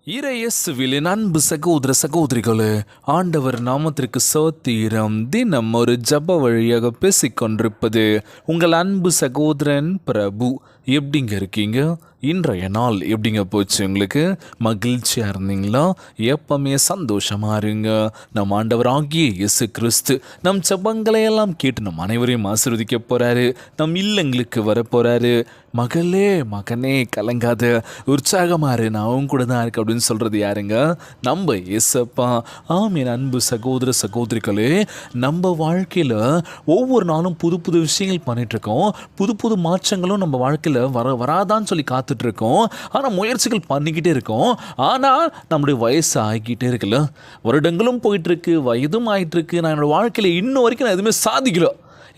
இறையேசுவில் அன்பு சகோதர சகோதரிகளே, ஆண்டவர் நாமத்திற்கு சோத்திரம். தினம் ஒரு ஜப வழியாக பேசிக்கொண்டிருப்பது உங்கள் அன்பு சகோதரன் பிரபு. எப்படிங்க இருக்கீங்க? இன்றைய நாள் எப்படிங்க போச்சு? உங்களுக்கு மகிழ்ச்சியாக இருந்தீங்களா? எப்பவுமே சந்தோஷமாக இருங்க. நம் ஆண்டவர் ஆகிய இயேசு கிறிஸ்து நம் ஜபங்களை எல்லாம் கேட்டு நம் அனைவரையும் ஆசீர்வதிக்க போகிறாரு. நம் இல்லங்களுக்கு வரப்போகிறாரு. மகளே மகனே கலங்காத, உற்சாகமாக இரு, நான் அவங்க கூட தான் இருக்கு அப்படின்னு சொல்கிறது யாருங்க? நம்ம இயேசப்பா. ஆம் என் அன்பு சகோதர சகோதரிகளே, நம்ம வாழ்க்கையில் ஒவ்வொரு நாளும் புது புது விஷயங்கள் பண்ணிகிட்ருக்கோம். புது புது மாற்றங்களும் நம்ம வாழ்க்கையில் வராதான்னு சொல்லி காத்துட்ருக்கோம். ஆனால் முயற்சிகள் பண்ணிக்கிட்டே இருக்கோம். ஆனால் நம்முடைய வயசு ஆகிக்கிட்டே இருக்குல்ல, வருடங்களும் போயிட்டுருக்கு, வயதும் ஆகிட்டுருக்கு. நான் என்னோடய வாழ்க்கையில் இன்னும் வரைக்கும் நான் எதுவுமே சாதிக்கல.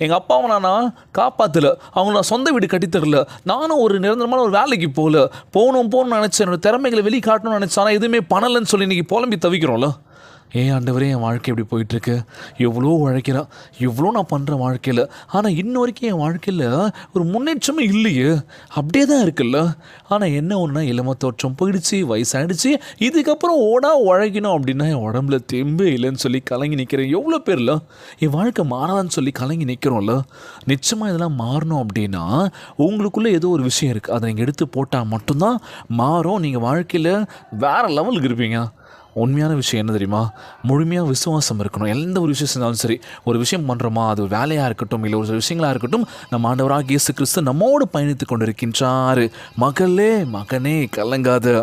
எங்கள் அப்பாவை நான் காப்பாற்றலை, அவங்க நான் சொந்த வீடு கட்டித்தரல, நானும் ஒரு நிரந்தரமான ஒரு வேலைக்கு போகணும்னு நினச்சேன், என்னோடய திறமைகளை வெளியே காட்டணும்னு நினச்சேன். ஆனால் எதுவுமே பண்ணலைன்னு சொல்லி இன்றைக்கி புலம்பி தவிக்கிறோம்ல. ஆண்டவரே, என் வாழ்க்கை எப்படி போயிட்டுருக்கு? எவ்வளோ உழைக்கிறேன், எவ்வளோ நான் பண்ணுறேன் வாழ்க்கையில், ஆனால் இன்ன வரைக்கும் என் வாழ்க்கையில் ஒரு முன்னேற்றமே இல்லையே, அப்படியே தான் இருக்குல்ல. ஆனால் என்ன ஒன்றா, இளம தோற்றம் போயிடுச்சு, வயசாகிடுச்சு, இதுக்கப்புறம் உழைக்கணும் அப்படின்னா என் உடம்புல தெம்பே இல்லைன்னு சொல்லி கலங்கி நிற்கிறேன். எவ்வளோ பேரில் என் வாழ்க்கை மாறாதான்னு சொல்லி கலங்கி நிற்கிறோம்ல. நிச்சயமாக இதெல்லாம் மாறணும் அப்படின்னா உங்களுக்குள்ளே ஏதோ ஒரு விஷயம் இருக்குது, அதை நீங்கள் எடுத்து போட்டால் மட்டும்தான் மாறும். நீங்கள் வாழ்க்கையில் வேறு லெவலுக்கு இருப்பீங்க. உண்மையான விஷயம் என்ன தெரியுமா? முழுமையாக விசுவாசம் இருக்கணும். எந்த ஒரு விஷயம் செஞ்சாலும் சரி, ஒரு விஷயம் பண்ணுறோமா, அது வேலையாக இருக்கட்டும், இல்லை ஒரு விஷயங்களாக இருக்கட்டும், நம்ம ஆண்டவராகிய இயேசு கிறிஸ்து நம்மோடு பயணித்து கொண்டு இருக்கின்றார். மகளே மகனே கலங்காத.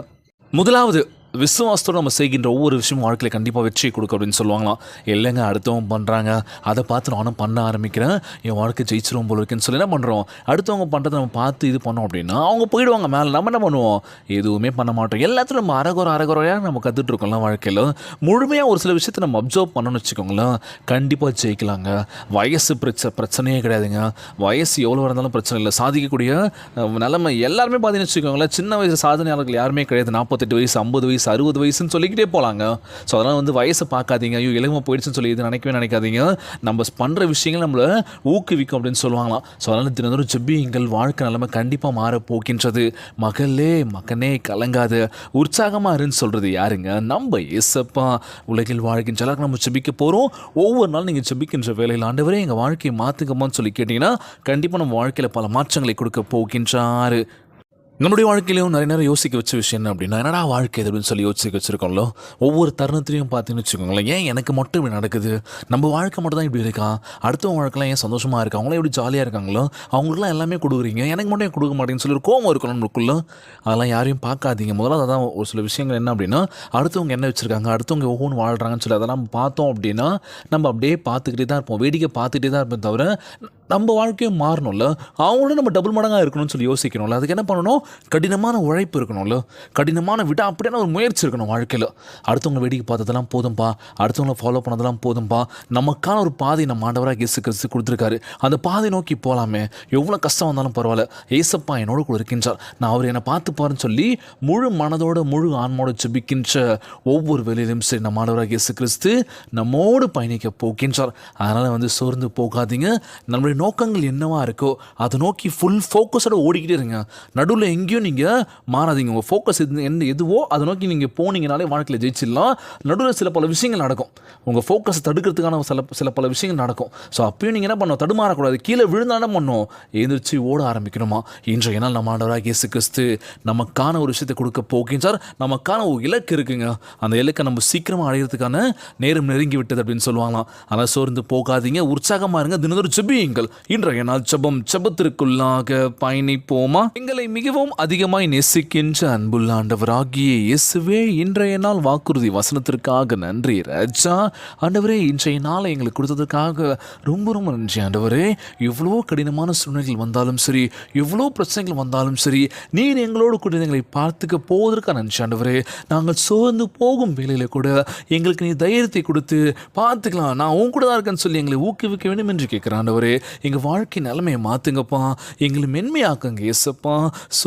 முதலாவது, விசுவாசத்தோடு நம்ம செய்கின்ற ஒவ்வொரு விஷயமும் வாழ்க்கையில் கண்டிப்பாக வெற்றி கொடுக்கும் அப்படின்னு சொல்லுவாங்களாம். இல்லைங்க, அடுத்தவங்க பண்ணுறாங்க, அதை பார்த்து நானும் பண்ண ஆரம்பிக்கிறேன், என் வாழ்க்கை ஜெயிச்சிருவோம் போல இருக்குன்னு சொல்லி என்ன பண்ணுறோம்? அடுத்தவங்க பண்ணுறதை நம்ம பார்த்து இது பண்ணோம் அப்படின்னா அவங்க போயிடுவாங்க மேலே. நம்ம என்ன பண்ணுவோம்? எதுவுமே பண்ண மாட்டோம். எல்லாத்தையும் நம்ம அரைகுறையாக நம்ம கற்றுட்ருக்கோம்ல. வாழ்க்கையில் முழுமையாக ஒரு சில விஷயத்தை நம்ம அப்சர்வ் பண்ணணும்னு வச்சுக்கோங்களேன், கண்டிப்பாக ஜெயிக்கலாங்க. வயசு பிரச்சனையே கிடையாதுங்க. வயசு எவ்வளோ இருந்தாலும் பிரச்சனை இல்லை. சாதிக்கக்கூடிய நிலைமை எல்லாருமே பார்த்தீங்கன்னு வச்சுக்கோங்களேன். சின்ன வயசு சாதனையாளர்கள் யாருமே கிடையாது. 48 வயசு, 50 வயசு, 60 வயசுன்னு சொல்லிக்கிட்டே போகலாங்க. ஸோ அதனால் வயசை பார்க்காதீங்க, ஐயோ இளமை போயிடுச்சுன்னு சொல்லி இது நினைக்காதீங்க. நம்ம பண்ணுற விஷயங்கள் நம்மளை ஊக்குவிக்கும் அப்படின்னு சொல்லுவாங்களாம். ஸோ அதனால் தினந்தோறும் ஜெபியுங்கள், வாழ்க்கை நிலைமை கண்டிப்பாக மாற போகின்றது. மகளே மகனே கலங்காத, உற்சாகமாக இருன்னு சொல்கிறது யாருங்க? நம்ம இயேசப்பா. உலகில் வாழ்கின்ற அளவுக்கு நம்ம ஜெபிக்க போகிறோம். ஒவ்வொரு நாள் நீங்கள் ஜெபிக்கின்ற வேலையில் ஆண்டவரே எங்கள் வாழ்க்கையை மாற்றுங்கம்மான்னு சொல்லி கேட்டிங்கன்னா கண்டிப்பாக நம்ம வாழ்க்கையில் பல மாற்றங்களை கொடுக்க போகின்றார். நம்மளுடைய வாழ்க்கையிலையும் நிறைய யோசிக்க வச்ச விஷயம் என்ன அப்படின்னா, என்னடா வாழ்க்கை இது அப்படின்னு சொல்லி யோசிக்க வச்சுருக்கோம்ல. ஒவ்வொரு தருணத்திலையும் பார்த்தீங்கன்னு வச்சுக்கோங்களேன், ஏன் எனக்கு மட்டும் இப்படி நடக்குது, நம்ம வாழ்க்கை மட்டும் தான் இப்படி இருக்கா, அடுத்தவங்க வாழ்க்கைலாம் ஏன் சந்தோஷமாக இருக்கா, அவங்களாம் எப்படி ஜாலியாக இருக்காங்களோ, அவங்களுக்குலாம் எல்லாமே கொடுக்குறீங்க, எனக்கு மட்டும் ஏன் கொடுக்க மாட்டேங்குன்னு சொல்லி ஒரு கோவம் இருக்கணும் நம்மளுக்குள்ள. அதெல்லாம் யாரையும் பார்க்காதீங்க. முதல்ல அதான் ஒரு சில விஷயங்கள் என்ன அப்படின்னா, அடுத்தவங்க என்ன வச்சுருக்காங்க, அடுத்தவங்க ஒவ்வொன்று வாழ்கிறாங்கன்னு சொல்லி அதெல்லாம் பார்த்தோம் அப்படின்னா நம்ம அப்படியே பார்த்துக்கிட்டே தான் இருப்போம், வேடிக்கை பார்த்துக்கிட்டே தான் இருப்போம். தவிர நம்ம வாழ்க்கையும் மாறணும்ல, அவங்களும் நம்ம டபுள் மடங்காக இருக்கணும்னு சொல்லி யோசிக்கணும்ல. அதுக்கு என்ன பண்ணணும்? கடினமான உழைப்பு இருக்கணும்ல, கடினமான அப்படியான ஒரு முயற்சி இருக்கணும் வாழ்க்கையில். அடுத்தவங்க வேடிக்கை பார்த்ததெல்லாம் போதும்பா, அடுத்தவங்களை ஃபாலோ பண்ணதெல்லாம் போதும்பா. நமக்கான ஒரு பாதை நம்ம ஆண்டவராக இயேசு கிறிஸ்து கொடுத்துருக்காரு. அந்த பாதை நோக்கி போகலாமே. எவ்வளோ கஷ்டம் வந்தாலும் பரவாயில்ல, ஏசப்பா என்னோட கூட இருக்கின்றார், நான் அவர் என்னை பார்த்துப்பாருன்னு சொல்லி முழு மனதோட முழு ஆன்மோட ஜெபிக்கின்ற ஒவ்வொரு வேலையிலும் சரி நம்ம ஆண்டவராக இயேசு கிறிஸ்து நம்மோடு பயணிக்க போகின்றார். அதனால் சோர்ந்து போகாதீங்க. நம்மளுடைய நோக்கங்கள் என்னவா இருக்கோ அதை நோக்கி ஃபுல் ஃபோக்கஸோட ஓடிக்கிட்டே இருங்க. நடுவில் எங்கேயும் நீங்கள் மாறாதீங்க. உங்கள் ஃபோக்கஸ் எதுவோ அதை நோக்கி நீங்கள் போனீங்கனாலே வாழ்க்கையில் ஜெயிச்சிடலாம். நடுவில் சில பல விஷயங்கள் நடக்கும், உங்கள் ஃபோக்கஸை தடுக்கிறதுக்கான சில பல விஷயங்கள் நடக்கும். ஸோ அப்பயும் நீங்கள் என்ன பண்ணணும்? தடுமாறக்கூடாது. கீழே விழுந்தானே பண்ணணும், எழுந்திரிச்சு ஓட ஆரம்பிக்கணுமா. இன்றைய நாள் நம்ம ஆண்டவராகிய இயேசு கிறிஸ்து நமக்கான ஒரு விஷயத்தை கொடுக்க போகின்றார். நமக்கான ஒரு இலக்கு இருக்குங்க. அந்த இலக்கை நம்ம சீக்கிரமாக அடைகிறதுக்கான நேரம் நெருங்கி விட்டது அப்படின்னு சொல்லுவாங்களாம். அதனால் சோர்ந்து போகாதீங்க, உற்சாகமாக இருங்க, தினந்தோறும் ஜெபியுங்கள். இன்றைய நாள் ஜெபத்திற்குள்ளாக பயணிப்போமா. எங்களை மிகவும் அதிகமாய் நேசிக்கின்ற அன்புள்ள ஆண்டவராகிய இயேசுவே, இன்றைய நாள் வாக்குறுதி வசனத்திற்காக நன்றி ராஜா. ஆண்டவரே, இன்றைய நாளை எங்களுக்கு கொடுத்ததற்காக ரொம்ப ரொம்ப நன்றி ஆண்டவரே. எவ்வளோ கடினமான சூழ்நிலைகள் வந்தாலும் சரி, எவ்வளோ பிரச்சனைகள் வந்தாலும் சரி, நீர் எங்களோடு கூட எங்களை பார்த்துக்க போவதற்காக நன்றி ஆண்டவரே. நாங்கள் சோர்ந்து போகும் வேலையில் கூட எங்களுக்கு நீ தைரியத்தை கொடுத்து பார்த்துக்கலாம், நான் உன் கூட தான் இருக்கேன்னு சொல்லி எங்களை ஊக்குவிக்க வேண்டும் என்று கேட்குறேன் ஆண்டவரே. எங்கள் வாழ்க்கை நிலைமையை மாற்றுங்கப்பா, எங்களை மென்மையாக்குங்க ஏசப்பா.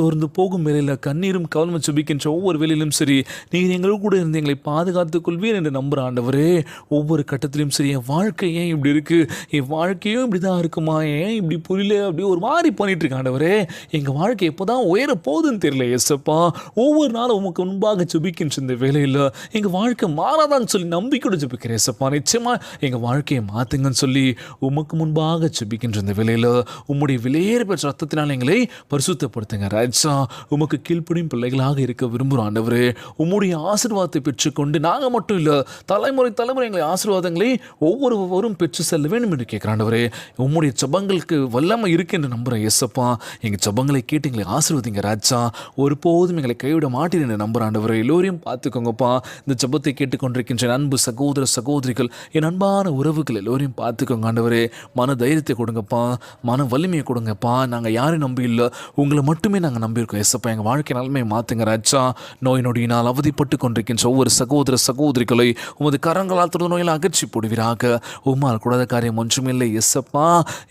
சோர்ந்து போகும் வேலையில் கண்ணீரும் கவனமும் ஜெபிக்கின்ற ஒவ்வொரு வேலையிலும் சரி, நீங்கள் எங்களோடு கூட இருந்து எங்களை பாதுகாத்துக் கொள்வீர் என்று நம்புகிற ஆண்டவரே. ஒவ்வொரு கட்டத்திலும் சரி, என் வாழ்க்கை ஏன் இப்படி இருக்குது, என் வாழ்க்கையும் இப்படி தான் இருக்குமா, ஏன் இப்படி புரியல, அப்படி ஒரு மாதிரி பண்ணிட்டு இருக்க ஆண்டவரே. எங்கள் வாழ்க்கை எப்போ தான் உயர போகுதுன்னு தெரியல ஏசப்பா. ஒவ்வொரு நாளும் உமக்கு முன்பாக ஜெபிக்கின்ற இந்த வேலையில் எங்கள் வாழ்க்கை மாறாதான்னு சொல்லி நம்பிக்கையோடு ஜெபிக்கிறேன் ஏசப்பா. நிச்சயமாக எங்கள் வாழ்க்கையை மாற்றுங்கன்னு சொல்லி உமக்கு முன்பாக ஜெபிக்கின்ற இந்த வேலையில் உம்முடைய விலையேற பெற்ற ரத்தத்தினால் எங்களை பரிசுத்தப்படுத்துங்க ராஜா. உமக்கு கீழ்ப்படியும் பிள்ளைகளாக இருக்க விரும்புகிறோம் ஆண்டவரே. உம்முடைய ஆசீர்வாதத்தை பெற்றுக்கொண்டு நாங்கள் மட்டும் இல்லை, தலைமுறை எங்களை ஆசீர்வாதங்களை ஒவ்வொருவரும் பெற்று செல்ல வேண்டும் என்று கேட்குற ஆண்டவரே. உம்முடைய ஜெபங்களுக்கு வல்லமை இருக்கு என்று நம்புகிறேன் ஏசப்பா. எங்கள் ஜெபங்களை கேட்டு எங்களை ஆசீர்வதிங்க ராஜா. ஒருபோதும் எங்களை கைவிட மாட்டேன் என்று நம்புகிற ஆண்டவரே. எல்லோரையும் பார்த்துக்கோங்கப்பா. இந்த ஜெபத்தை கேட்டுக்கொண்டிருக்கின்ற அன்பு சகோதர சகோதரிகள், என் அன்பான உறவுகள் எல்லோரையும் பார்த்துக்கோங்க ஆண்டவரே. மன தைரியத்தை கொடுங்கப்பா, மன வலிமையை கொடுங்கப்பா. நாங்கள் யாரையும் நம்பி இல்லை, உங்களை மட்டுமே நாங்கள் நம்பியிருக்கோம் ஏசப்பா. எங்கள் வாழ்க்கை நன்மையை மாற்றுங்க ராஜா. நோய் நொடியினால் அவதிப்பட்டு கொண்டிருக்கின்ற ஒவ்வொரு சகோதர சகோதரிகளை உமது கரங்களால் தொடர் நோயில் அகற்றி போடுவீராக. உம்மால் கூடாத காரியம் ஒன்றுமில்லை ஏசப்பா.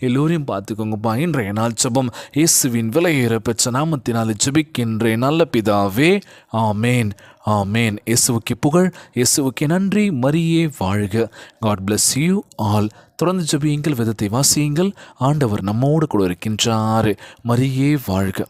எல்லோரையும் பார்த்துக்கோங்கப்பா. இன்றைய நாள் ஜெபம் இயேசுவின் விலையேற பெற்ற நாமத்தினால் ஜெபிக்கின்றேன் நல்ல பிதாவே, ஆமேன் ஆமேன். இயேசுவுக்கு புகழ், இயேசுவுக்கு நன்றி. மரியே வாழ்க. God bless you all. தொடர்ந்து ஜெபியுங்கள், வேதத்தை வாசியுங்கள். ஆண்டவர் நம்மோடு கூட இருக்கின்றார். மரியே வாழ்க.